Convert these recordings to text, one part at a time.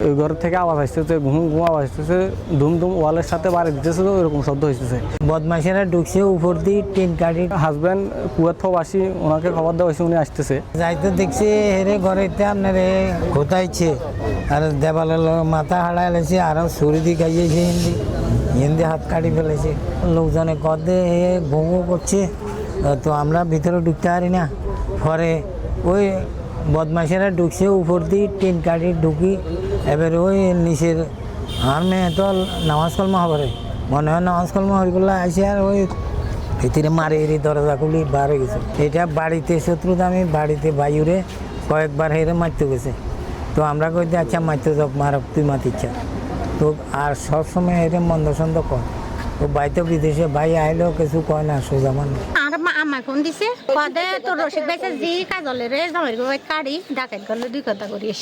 ওই ঘর থেকে আওয়াজ আসতেছে, ঘুম ঘুম আওয়াজ আসতেছে, ধুম ধুম ওয়ালের সাথে বাড়ি দিতেছে, তো ওইরকম শব্দ হইতেছে। বদমাইশেরা ঢুকছে উপর দিয়ে টিন কাটি। হাজব্যান্ড কুয়েত প্রবাসী, ওনাকে খবর দেওয়া হয়েছে, উনি আসতেছে। যাইতে দেখছি হেরে ঘরেতে আপনার কোথাইছে আর দেওয়ালের মাথা হারাই লেছে, আরও ছুরি দিয়ে খাইয়েছে, হিন্দি হিন্দি হাত কাটি ফেলেছে। লোকজনে কদে ভোগও করছে, তো আমরা ভিতরে ঢুকতে পারি না। পরে ওই বদমাইশেরা ঢুকছে উপর দিয়ে টিন কাটি ঢুকি, এবার ওই নিচের আর মেয়ে তো নামাজ কলমা হবারে মনে হয় নামাজ কলমা হরিগুলো আসে, আর ওই ভিতরে মারি দরজা খুলি বার হয়ে গেছে। এটা বাড়িতে শত্রুতা, আমি বাড়িতে বাইরে কয়েকবার হেরে মারতে গেছে। তো আমরা কইতে আচ্ছা মারতে যাক, মারক তুই মাতিচ্ছা। তো আর সবসময় হেরে মন্দ সন্দ কর। তো বাইতে বিদেশে ভাই আইলেও কিছু কয় না, সোজা মানুষ। আর আমার ফোন দিছে, কদে তোর রসিক বাইছে জি কাজলে রে জামাই বাই কাড়ি ডাকাত করলে 2 কথা করিস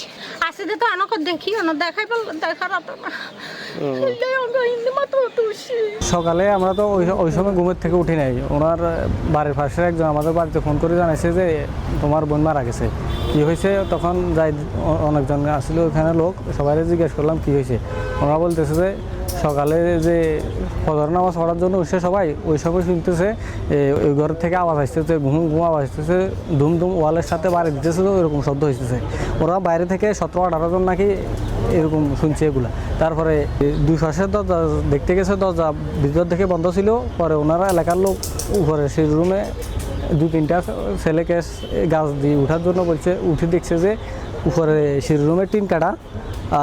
আসে দে তো আনক দেখি অন দেখাই বল দেখার তো না। সকালে আমরা তো ওই সময় ঘুমের থেকে উঠি নাই। ওনার বাড়ির পাশে একজন আমাদের বাড়িতে ফোন করে জানাইছে যে তোমার বোন মারা গেছে। কী হয়েছে তখন যাই অনেকজন আসলে ওখানে লোক, সবাই জিজ্ঞেস করলাম কী হয়েছে। ওনারা বলতেছে যে সকালে যে ফজর নামাজ পড়ার জন্য উঠছে সবাই, ওই সময় শুনতেছে ওই ঘর থেকে আওয়াজ আসতেছে, ঘুম ঘুম আওয়াজ আসতেছে, ধুম ধুম ওয়ালের সাথে বাড়ি দিতেছে, তো এরকম শব্দ হইতেছে। ওরা বাইরে থেকে 17-18 জন নাকি এরকম শুনছে এগুলা। তারপরে 2 পাশের দরজা দেখতে গেছে, দরজা ভিতর থেকে বন্ধ ছিল। পরে ওনারা এলাকার লোক উপরে সেই রুমে 2-3টা ছেলেকে গাছ দিয়ে উঠার জন্য বলছে, উঠে দেখছে যে উপরে সেই রুমের টিন কাটা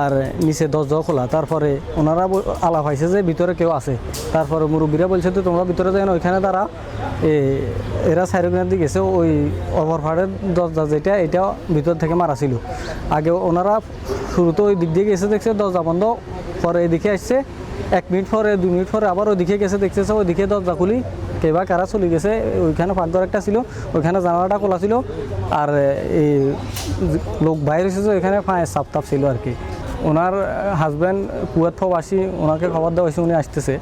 আর নিচে দরজাও খোলা। তারপরে ওনারা আলাপ হয়েছে যে ভিতরে কেউ আছে। তারপরে মুরব্বীরা বলছে তো তোমরা ভিতরে যাই না, ওইখানে তারা এরা সাইরোগ্রাম দিয়ে গেছে। ওই ওভারফারের দরজা যেটা, এটা ভিতর থেকে মারা ছিল। আগে ওনারা শুরুতে ওই দিক দিয়ে গেছে, দেখছে দরজা বন্ধ। পরে এদিকে আসছে, 1 মিনিট পরে 2 মিনিট পরে আবার ওইদিকে গেছে, দেখতেছে ওইদিকে দরজা খুলি কেবা কারা চলে গেছে। ওইখানে পাকঘর একটা ছিল, ওইখানে জানালাটা খোলা ছিল। আর এই লোক বাইরে এসেছে, ওইখানে ফাঁয়ের সাপ ছিল আর কি। ওনার হাজব্যান্ড কুয়েত প্রবাসী, ওনাকে খবর দেওয়া হয়েছে, উনি আসতেছে।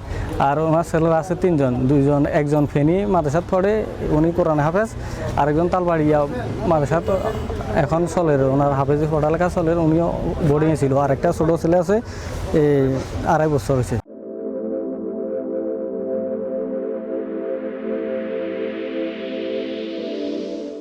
আর ওনার ছেলেরা আছে 3 জন, 2 জন, একজন ফেনী মাদ্রাসাত পড়ে, উনি কোরআন হাফেজ। আরেকজন তালবাড়িয়া মাদ্রাসাত এখন চলের, ওনার হাফেজে পড়ালেখা চলের, উনিও বোর্ডিংয়ে ছিল। আর একটা ছোটো ছেলে আছে, 2.5 বছর হয়েছে।